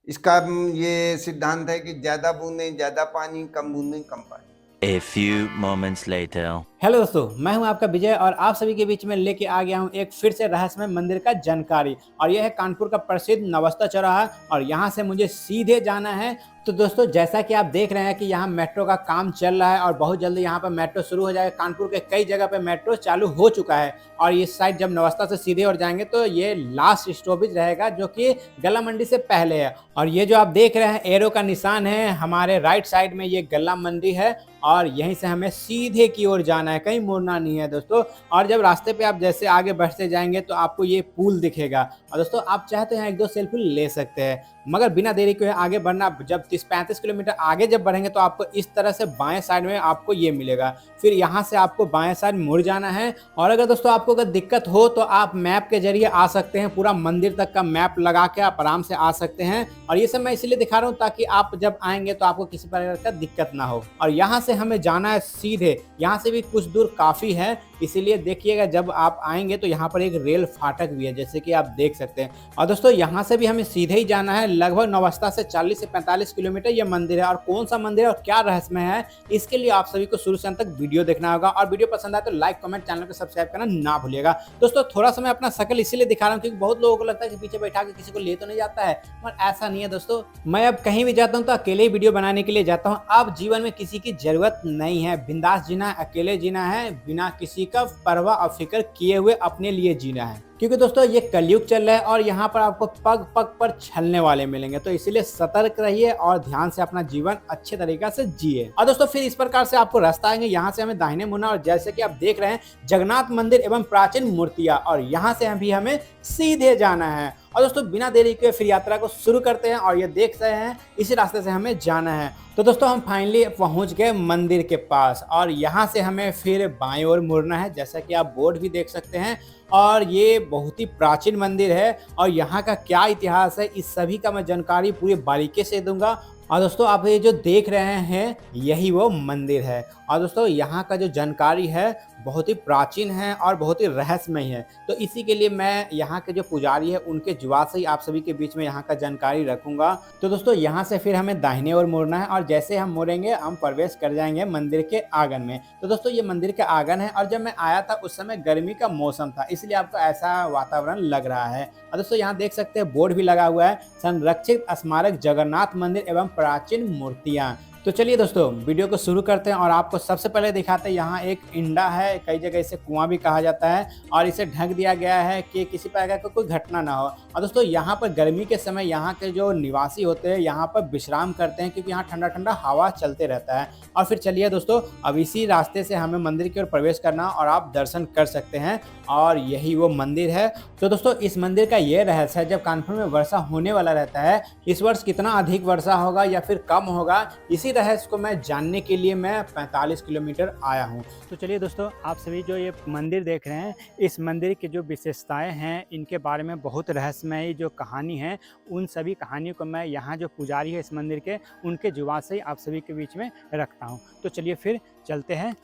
इसका ये सिद्धांत है कि ज़्यादा बूंदें ज़्यादा पानी, कम बूंदें कम पानी। A few moments later. Hello दोस्तों, मैं हूं आपका विजय और आप सभी के बीच में लेके आ गया हूं एक फिर से रहस्यमय मंदिर का जानकारी। और यह है कानपुर का प्रसिद्ध नवस्ता चौराहा और यहां से मुझे सीधे जाना है। तो दोस्तों, जैसा कि आप देख रहे हैं कि यहां मेट्रो का काम चल रहा है और बहुत जल्दी यहां पर मेट्रो शुरू हो जाएगा। कानपुर के कई जगह पे मेट्रो चालू हो चुका है और इस साइड जब नवस्ता से सीधे और जाएंगे तो ये लास्ट स्टॉपेज रहेगा, जो कि गला मंडी से पहले है। और ये जो आप देख रहे हैं एरो का निशान है, हमारे राइट साइड में ये गला मंडी है और यहीं से हमें सीधे की ओर जाना है, कहीं मुड़ना नहीं है दोस्तों। और जब रास्ते पे आप जैसे आगे बढ़ते जाएंगे तो आपको ये पुल दिखेगा और दोस्तों आप चाहे तो यहाँ एक दो सेल्फी ले सकते हैं, मगर बिना देरी के आगे बढ़ना। जब 30-35 किलोमीटर आगे जब बढ़ेंगे तो आपको इस तरह से बाएं साइड में आपको ये मिलेगा, फिर यहाँ से आपको बाएं साइड मुड़ जाना है। और अगर दोस्तों आपको अगर दिक्कत हो तो आप मैप के जरिए आ सकते हैं, पूरा मंदिर तक का मैप लगा के आप आराम से आ सकते हैं। और ये सब मैं इसलिए दिखा रहा हूँ ताकि आप जब आएंगे तो आपको किसी प्रकार का दिक्कत ना हो। और यहाँ से हमें जाना है सीधे, यहाँ से भी कुछ दूर काफ़ी है, इसीलिए देखिएगा जब आप आएंगे तो यहाँ पर एक रेल फाटक भी है, जैसे कि आप देख सकते हैं। और दोस्तों यहाँ से भी हमें सीधे ही जाना है, लगभग नवस्ता से 40 से 45 किलोमीटर ये मंदिर है। और कौन सा मंदिर है और क्या रहस्यमय है, इसके लिए आप सभी को शुरू से अंत तक वीडियो देखना होगा। और वीडियो पसंद आए तो लाइक कमेंट चैनल को सब्सक्राइब करना ना भूलिएगा। दोस्तों थोड़ा सा मैं अपना शक्ल इसीलिए दिखा रहा हूँ क्योंकि बहुत लोगों को लगता है कि पीछे बैठा के किसी को ले तो नहीं जाता है, पर ऐसा नहीं है दोस्तों। मैं अब कहीं भी जाता हूँ तो अकेले ही वीडियो बनाने के लिए जाता हूँ। अब जीवन में किसी की जरूरत नहीं है, बिंदास जीना है, अकेले जीना है, बिना किसी का परवाह और फिक्र किए हुए अपने लिए जीना है। क्योंकि दोस्तों ये कलयुग चल रहा है और यहाँ पर आपको पग पग पर छलने वाले मिलेंगे, तो इसीलिए सतर्क रहिए और ध्यान से अपना जीवन अच्छे तरीके से जिए। और दोस्तों फिर इस प्रकार से आपको रास्ता आएंगे, यहाँ से हमें दाहिने मुड़ना और जैसे कि आप देख रहे हैं जगन्नाथ मंदिर एवं प्राचीन मूर्तियां, और यहाँ से भी हमें सीधे जाना है। और दोस्तों बिना देरी के फिर यात्रा को शुरू करते हैं और ये देख रहे हैं इसी रास्ते से हमें जाना है। तो दोस्तों हम फाइनली पहुंच गए मंदिर के पास और यहाँ से हमें फिर बाएं ओर मुड़ना है, जैसा कि आप बोर्ड भी देख सकते हैं। और ये बहुत ही प्राचीन मंदिर है और यहाँ का क्या इतिहास है इस सभी का मैं जानकारी पूरी बारीकी से दूंगा। और दोस्तों आप ये जो देख रहे हैं यही वो मंदिर है। और दोस्तों यहाँ का जो जानकारी है बहुत ही प्राचीन है और बहुत ही रहस्यमय है, तो इसी के लिए मैं यहाँ के जो पुजारी है उनके जुबान से ही आप सभी के बीच में यहाँ का जानकारी रखूंगा। तो दोस्तों यहाँ से फिर हमें दाहिने ओर मुड़ना है और जैसे हम मुड़ेंगे हम प्रवेश कर जाएंगे मंदिर के आंगन में। तो दोस्तों ये मंदिर का आंगन है और जब मैं आया था उस समय गर्मी का मौसम था, इसलिए आपको ऐसा वातावरण लग रहा है। और दोस्तों यहाँ देख सकते हैं बोर्ड भी लगा हुआ है, संरक्षित स्मारक जगन्नाथ मंदिर एवं प्राचीन मूर्तियां। तो चलिए दोस्तों वीडियो को शुरू करते हैं और आपको सबसे पहले दिखाते हैं यहाँ एक इंडा है, कई जगह इसे कुआं भी कहा जाता है और इसे ढक दिया गया है कि किसी प्रकार का कोई घटना ना हो। और दोस्तों यहाँ पर गर्मी के समय यहाँ के जो निवासी होते हैं यहाँ पर विश्राम करते हैं क्योंकि यहाँ ठंडा ठंडा हवा चलते रहता है। और फिर चलिए दोस्तों अब इसी रास्ते से हमें मंदिर की ओर प्रवेश करना और आप दर्शन कर सकते हैं और यही वो मंदिर है। तो दोस्तों इस मंदिर का ये रहस्य है, जब कानपुर में वर्षा होने वाला रहता है, इस वर्ष कितना अधिक वर्षा होगा या फिर कम होगा, इसी रहस्य को मैं जानने के लिए मैं 45 किलोमीटर आया हूँ। तो चलिए दोस्तों आप सभी जो ये मंदिर देख रहे हैं, इस मंदिर की जो विशेषताएं हैं इनके बारे में बहुत रहस्यमय जो कहानी है, उन सभी कहानियों को मैं यहाँ जो पुजारी है इस मंदिर के उनके जुबान से ही आप सभी के बीच में रखता हूँ। तो चलिए फिर चलते हैं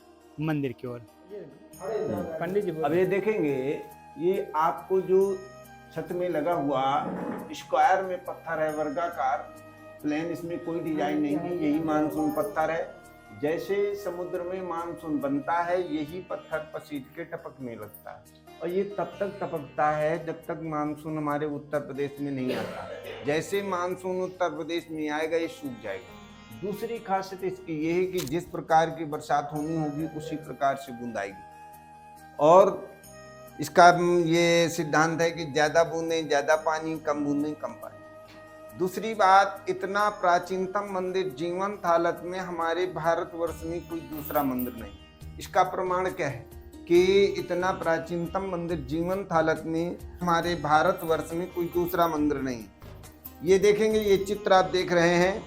मंदिर की ओर। पंडित जी अब ये देखेंगे, ये आपको जो छत में लगा हुआ स्क्वायर में पत्थर है, वर्गाकार प्लेन, इसमें कोई डिजाइन नहीं है, यही मानसून पत्थर है। जैसे समुद्र में मानसून बनता है यही पत्थर पसीज के टपकने लगता है और ये तब तक टपकता है जब तक मानसून हमारे उत्तर प्रदेश में नहीं आता। जैसे मानसून उत्तर प्रदेश में आएगा ये सूख जाएगा। दूसरी खासियत इसकी ये है कि जिस प्रकार की बरसात होनी होगी उसी प्रकार से बूंद आएगी। और इसका ये सिद्धांत है कि ज़्यादा बूंदें ज़्यादा पानी, कम बूंदें कम पानी। दूसरी बात, इतना प्राचीनतम मंदिर जीवंत हालत में हमारे भारतवर्ष में कोई दूसरा मंदिर नहीं। इसका प्रमाण क्या है कि इतना प्राचीनतम मंदिर जीवंत हालत में हमारे भारतवर्ष में कोई दूसरा मंदिर नहीं। ये देखेंगे, ये चित्र आप देख रहे हैं,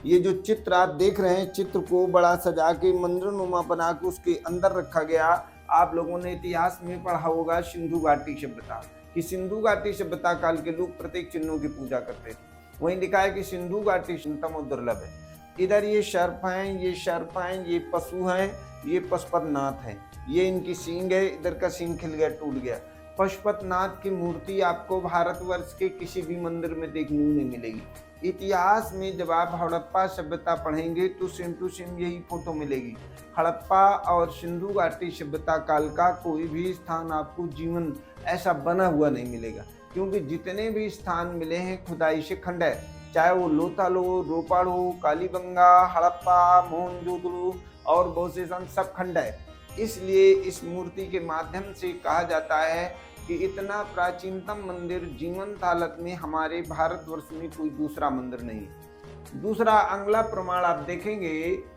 ये जो चित्र आप देख रहे हैं, चित्र को बड़ा सजा के मंदिर नुमा बना के उसके अंदर रखा गया। आप लोगों ने इतिहास में पढ़ा होगा सिंधु घाटी सभ्यता, कि सिंधु घाटी सभ्यता काल के लोग प्रत्येक चिन्हों की पूजा करते थे। वहीं लिखा है कि सिंधु घाटी सुंदर और दुर्लभ है। इधर ये सर्प हैं, ये सर्प हैं, ये पशु हैं, ये पशुपतिनाथ हैं, ये इनकी सींग है, इधर का सींग खिल गया, टूट गया। पशुपतिनाथ की मूर्ति आपको भारतवर्ष के किसी भी मंदिर में देखने को नहीं मिलेगी। इतिहास में जब आप हड़प्पा सभ्यता पढ़ेंगे तो सेम टू सेम यही फोटो मिलेगी। हड़प्पा और सिंधु घाटी सभ्यता काल का कोई भी स्थान आपको जीवन ऐसा बना हुआ नहीं मिलेगा, क्योंकि जितने भी स्थान मिले हैं खुदाई से खंडहर, चाहे वो लोथल हो, रोपड़ हो, कालीबंगा, हड़प्पा, मोहनजोदड़ो और बहुत से सब खंडहर। इसलिए इस मूर्ति के माध्यम से कहा जाता है कि इतना प्राचीनतम मंदिर जीवंत हालत में हमारे भारतवर्ष में कोई दूसरा मंदिर नहीं। दूसरा अगला प्रमाण आप देखेंगे,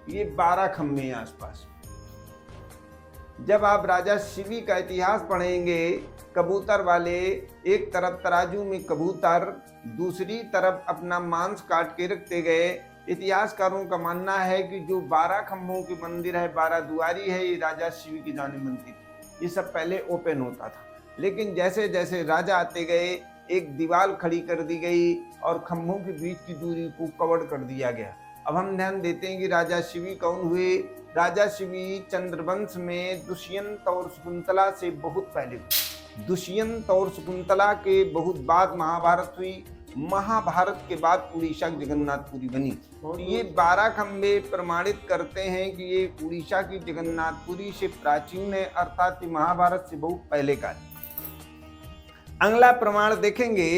ये 12 खम्भे हैं आसपास। जब आप राजा शिवी का इतिहास पढ़ेंगे, कबूतर वाले, एक तरफ तराजू में कबूतर, दूसरी तरफ अपना मांस काट के रखते गए। इतिहासकारों का मानना है कि जो 12 खम्भों की मंदिर है, 12 दुआरी है, ये राजा शिव की जाने बनती थी। ये सब पहले ओपन होता था, लेकिन जैसे जैसे राजा आते गए एक दीवार खड़ी कर दी गई और खम्भों के बीच की दूरी को कवर कर दिया गया। अब हम ध्यान देते हैं कि राजा शिवी कौन हुए। राजा शिवी चंद्रवंश में दुष्यंत और शकुंतला से बहुत पहले, दुष्यंत और शकुंतला के बहुत बाद महाभारत हुई। महाभारत के बाद उड़ीसा की जगन्नाथपुरी बनी। तो ये 12 खंबे प्रमाणित करते हैं कि ये उड़ीसा की जगन्नाथपुरी से प्राचीन है, अर्थात महाभारत से बहुत पहले का है। अगला प्रमाण देखेंगे,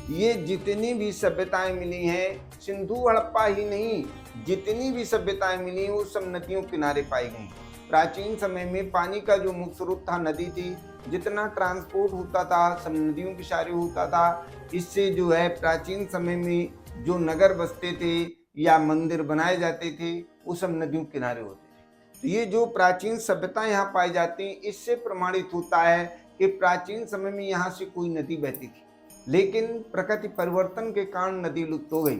ये जितनी भी सभ्यताएं मिली हैं, सिंधु हड़प्पा ही नहीं, जितनी भी सभ्यताएं मिली वो सब नदियों किनारे पाई गई। प्राचीन समय में पानी का जो मुख्य स्रोत था नदी थी। जितना ट्रांसपोर्ट होता था सब नदियों के सहारे होता था। इससे जो है प्राचीन समय में जो नगर बसते थे या मंदिर बनाए जाते थे वो सब नदियों के किनारे होते थे। तो ये जो प्राचीन सभ्यता यहाँ पाई जाती हैं, इससे प्रमाणित होता है कि प्राचीन समय में यहाँ से कोई नदी बहती थी, लेकिन प्रकृति परिवर्तन के कारण नदी लुप्त हो गई।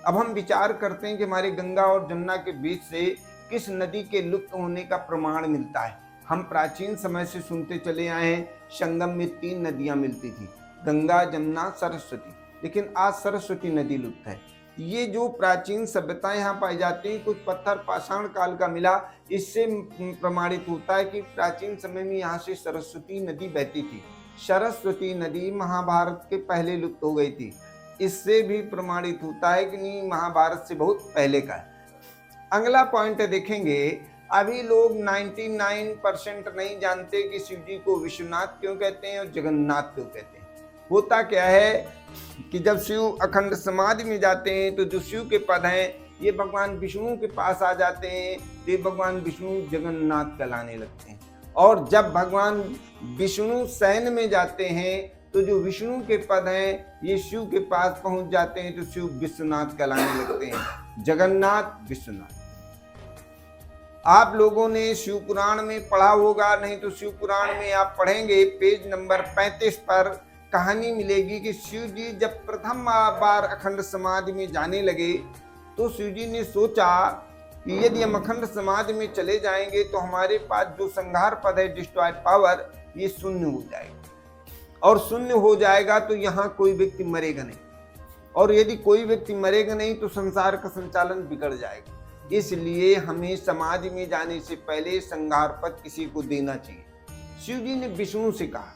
अब हम विचार करते हैं कि हमारे गंगा और जमुना के बीच से किस नदी के लुप्त होने का प्रमाण मिलता है। हम प्राचीन समय से सुनते चले आए हैं, संगम में 3 नदियां मिलती थी, गंगा, जमुना, सरस्वती, लेकिन आज सरस्वती नदी लुप्त है। ये जो प्राचीन सभ्यताएं यहाँ पाई जाती हैं, कुछ पत्थर पाषाण काल का मिला, इससे प्रमाणित होता है कि प्राचीन समय में यहाँ से सरस्वती नदी बहती थी। सरस्वती नदी महाभारत के पहले लुप्त हो गई थी। इससे भी प्रमाणित होता है कि नहीं, महाभारत से बहुत पहले का है। अगला पॉइंट देखेंगे, अभी लोग 99% नहीं जानते कि शिव जी को विश्वनाथ क्यों कहते हैं और जगन्नाथ क्यों कहते हैं। होता क्या है कि जब शिव अखंड समाधि में जाते हैं तो जो शिव के पद हैं ये भगवान विष्णु के पास आ जाते हैं, तो ये भगवान विष्णु जगन्नाथ कहलाने लगते हैं। और जब भगवान विष्णु शयन में जाते हैं तो जो विष्णु के पद हैं ये शिव के पास पहुंच जाते हैं, तो शिव विश्वनाथ कहलाने लगते हैं। जगन्नाथ, विश्वनाथ। आप लोगों ने शिव पुराण में पढ़ा होगा, नहीं तो शिव पुराण में आप पढ़ेंगे पेज नंबर 35 पर कहानी मिलेगी कि शिव जी जब प्रथम बार अखंड समाधि में जाने लगे तो शिव जी ने सोचा कि यदि हम अखंड समाधि में चले जाएंगे तो हमारे पास जो संहार पद है, डिस्ट्रॉय पावर, ये शून्य हो जाएगा। और शून्य हो जाएगा तो यहाँ कोई व्यक्ति मरेगा नहीं, और यदि कोई व्यक्ति मरेगा नहीं तो संसार का संचालन बिगड़ जाएगा। इसलिए हमें समाधि में जाने से पहले संहार पद किसी को देना चाहिए। शिव जी ने विष्णु से कहा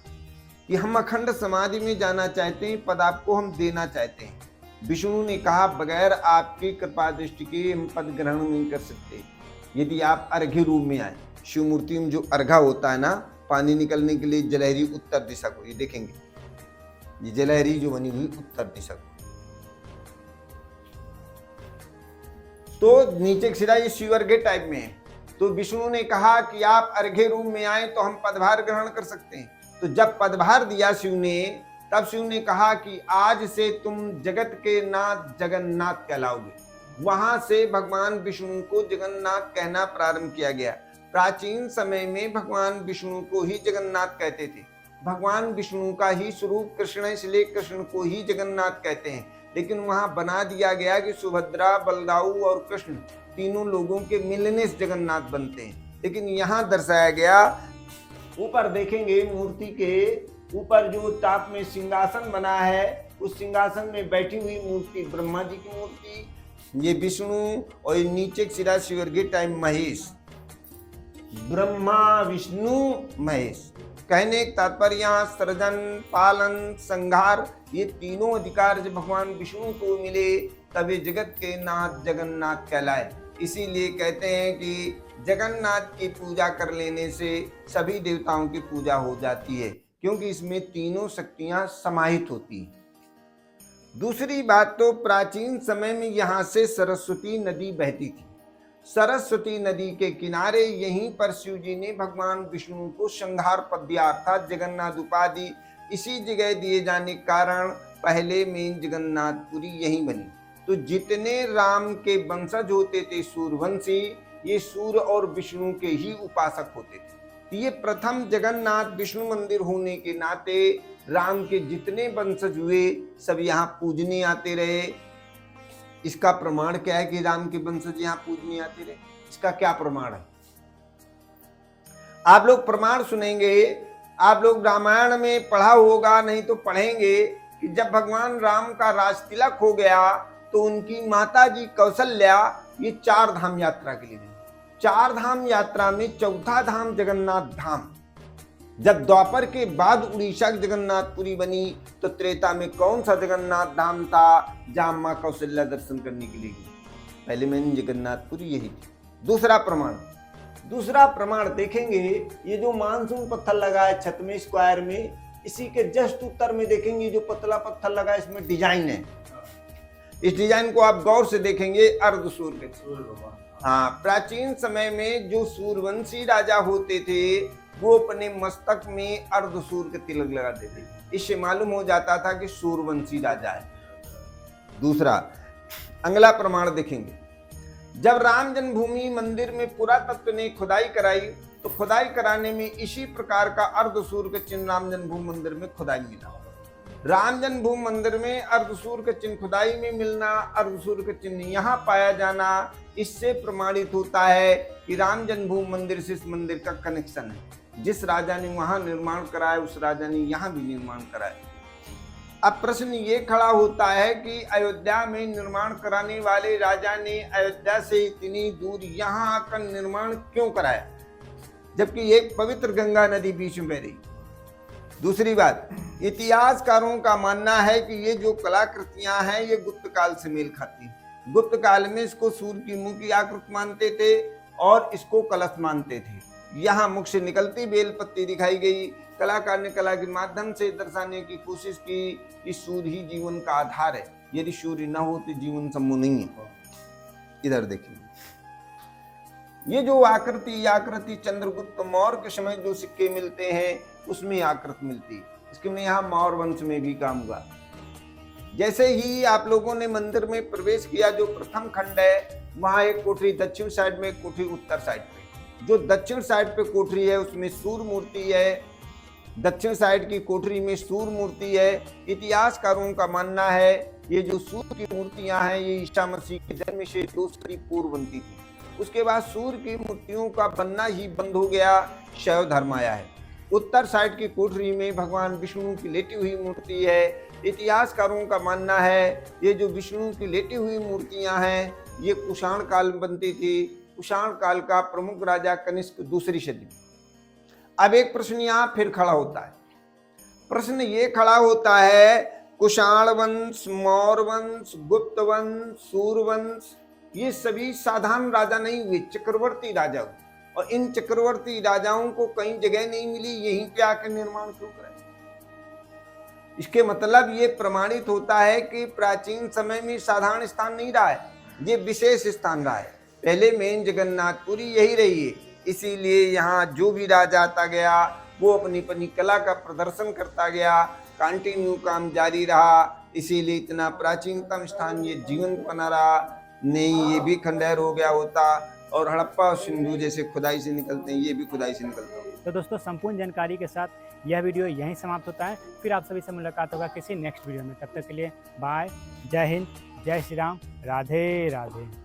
कि हम अखंड समाधि में जाना चाहते हैं, पद आपको हम देना चाहते हैं। विष्णु ने कहा, बगैर आपकी कृपा दृष्टि के हम पद ग्रहण नहीं कर सकते। यदि आप अर्घ्य रूप में आए, शिव मूर्ति में जो अर्घा होता है ना, पानी निकलने के लिए जलहरी उत्तर दिशा को, ये देखेंगे, ये जलहरी जो बनी हुई उत्तर दिशा को, तो नीचे की सिरा ये शिव अर्घ्य टाइप में है। तो विष्णु ने कहा कि आप अर्घ्य रूप में आए तो हम पदभार ग्रहण कर सकते हैं। तो जब पदभार दिया शिव ने, तब शिव ने कहा कि आज से तुम जगत के नाथ जगन्नाथ कहलाओगे। वहां से भगवान विष्णु को जगन्नाथ कहना प्रारंभ किया गया। प्राचीन समय में भगवान विष्णु को ही जगन्नाथ कहते थे। भगवान विष्णु का ही स्वरूप कृष्ण है, इसलिए कृष्ण को ही जगन्नाथ कहते हैं। लेकिन वहां बना दिया गया कि सुभद्रा, बलदाऊ और कृष्ण तीनों लोगों के मिलने से जगन्नाथ बनते हैं। लेकिन यहाँ दर्शाया गया, ऊपर देखेंगे मूर्ति के ऊपर जो टॉप में सिंहासन बना है, उस सिंहासन में बैठी हुई मूर्ति ब्रह्मा जी की मूर्ति, ये विष्णु, और ये नीचे सिरा शिवर्गी टाइम महेश, ब्रह्मा विष्णु महेश कहने का तात्पर्य यहाँ सृजन, पालन, संहार ये तीनों अधिकार जब भगवान विष्णु को मिले तब ये जगत के नाथ जगन्नाथ कहलाए। इसीलिए कहते हैं कि जगन्नाथ की पूजा कर लेने से सभी देवताओं की पूजा हो जाती है, क्योंकि इसमें तीनों शक्तियां समाहित होती हैं। दूसरी बात तो प्राचीन समय में यहाँ से सरस्वती नदी बहती थी। सरस्वती नदी के किनारे यहीं पर शिव जी ने भगवान विष्णु को संहार पद दिया, अर्थात जगन्नाथ उपाधि इसी जगह दिए जाने के कारण पहले मेन जगन्नाथपुरी यहीं बनी। तो जितने राम के वंशज होते थे सूर्यवंशी, ये सूर्य और विष्णु के ही उपासक होते थे। तो ये प्रथम जगन्नाथ विष्णु मंदिर होने के नाते राम के जितने वंशज हुए सब यहाँ पूजने आते रहे। इसका प्रमाण क्या है कि राम के वंशज यहाँ पूजने आते रहे? इसका क्या प्रमाण है? आप लोग प्रमाण सुनेंगे, आप लोग रामायण में पढ़ा होगा, नहीं तो पढ़ेंगे कि जब भगवान राम का राजतिलक हो गया तो उनकी माता जी कौशल्या ये 4 धाम यात्रा के लिए गई। 4 धाम यात्रा में चौथा धाम जगन्नाथ धाम। जब द्वापर के बाद उड़ीसा की जगन्नाथपुरी बनी तो त्रेता में कौन सा जगन्नाथ धाम था जहां मां कौशल्या दर्शन करने के लिए गई? पहले में जगन्नाथपुरी यही थी। दूसरा प्रमाण देखेंगे, ये जो मानसून पत्थर लगा है छत में स्क्वायर में, इसी के जस्ट उत्तर में देखेंगे जो पतला पत्थर लगा है, इसमें डिजाइन है। इस डिजाइन को आप गौर से देखेंगे, अर्ध सूर्य के। हाँ, प्राचीन समय में जो सूर्यवंशी राजा होते थे वो अपने मस्तक में अर्ध सूर्य के तिलक लगाते थे। इससे मालूम हो जाता था कि सूर्यवंशी राजा है। दूसरा अगला प्रमाण देखेंगे, जब राम जन्मभूमि मंदिर में पुरातत्व ने खुदाई कराई तो खुदाई कराने में इसी प्रकार का अर्ध सूर्य का चिन्ह राम जन्मभूमि मंदिर में खुदाई मिला। राम जन्मभूमि मंदिर में अर्ध सूर्य का चिन्ह खुदाई में मिलना, अर्ध सूर्य का चिन्ह यहाँ पाया जाना, इससे प्रमाणित होता है कि राम जन्मभूमि मंदिर से इस मंदिर का कनेक्शन है। जिस राजा ने वहां निर्माण कराया उस राजा ने यहाँ भी निर्माण कराया। अब प्रश्न ये खड़ा होता है कि अयोध्या में निर्माण कराने वाले राजा ने अयोध्या से इतनी दूर यहाँ आकर निर्माण क्यों कराया, जबकि एक पवित्र गंगा नदी बीच में बह रही। दूसरी बात, इतिहासकारों का मानना है कि ये जो कलाकृतियां हैं ये गुप्त काल से मेल खाती हैं। गुप्त काल में इसको सूर्य की मुंह की आकृति मानते थे और इसको कलश मानते थे। यहाँ मुख से निकलती बेलपत्ती दिखाई गई। कलाकार ने कला के माध्यम से दर्शाने की कोशिश की कि सूर्य ही जीवन का आधार है, यदि सूर्य न हो तो जीवन संभव नहीं है। इधर देखिए, ये जो आकृति चंद्रगुप्त मौर्य के समय जो सिक्के मिलते हैं उसमें आकृति मिलती है। इसके में यहाँ मौर्य वंश में भी काम हुआ। जैसे ही आप लोगों ने मंदिर में प्रवेश किया, जो प्रथम खंड है वहाँ एक कोठरी दक्षिण साइड में, एक कोठरी उत्तर साइड पे। जो दक्षिण साइड पे कोठरी है उसमें सूर्य मूर्ति है, दक्षिण साइड की कोठरी में सूर्य मूर्ति है। इतिहासकारों का मानना है ये जो सूर्य की मूर्तियां हैं ये ईसा मसीह के जन्म से 2 सदी पूर्व बनती थी। उसके बाद सूर्य की मूर्तियों का बनना ही बंद हो गया, शैव धर्म आया है। उत्तर साइड की कोठरी में भगवान विष्णु की लेटी हुई मूर्ति है। इतिहासकारों का मानना है ये जो विष्णु की लेटी हुई मूर्तियां हैं ये कुषाण काल में बनती थी। कुषाण काल का प्रमुख राजा कनिष्क 2री सदी। अब एक प्रश्न यहाँ फिर खड़ा होता है। प्रश्न ये खड़ा होता है, कुषाण वंश, मौर्य वंश, गुप्त वंश, सूर्य वंश ये सभी साधारण राजा नहीं हुए, चक्रवर्ती राजा हुए। और इन चक्रवर्ती राजाओं को कहीं जगह नहीं मिली, यहीं पे आकर निर्माण क्यों करें? इसके मतलब ये प्रमाणित होता है कि प्राचीन समय में साधारण स्थान नहीं रहा है, ये विशेष स्थान रहा है। पहले मेन जगन्नाथपुरी यही रही है, इसीलिए यहाँ जो भी राजा आता गया वो अपनी अपनी कला का प्रदर्शन करता गया, कंटिन्यू काम जारी रहा। इसीलिए इतना प्राचीनतम स्थान ये जीवंत बना रहा। नहीं ये भी खंडहर हो गया होता और हड़प्पा और सिंधु जैसे खुदाई से निकलते हैं, ये भी खुदाई से निकलते हैं। तो दोस्तों संपूर्ण जानकारी के साथ यह वीडियो यहीं समाप्त होता है। फिर आप सभी से मुलाकात होगा किसी नेक्स्ट वीडियो में। तब तक के लिए बाय, जय हिंद, जय श्री राम, राधे राधे।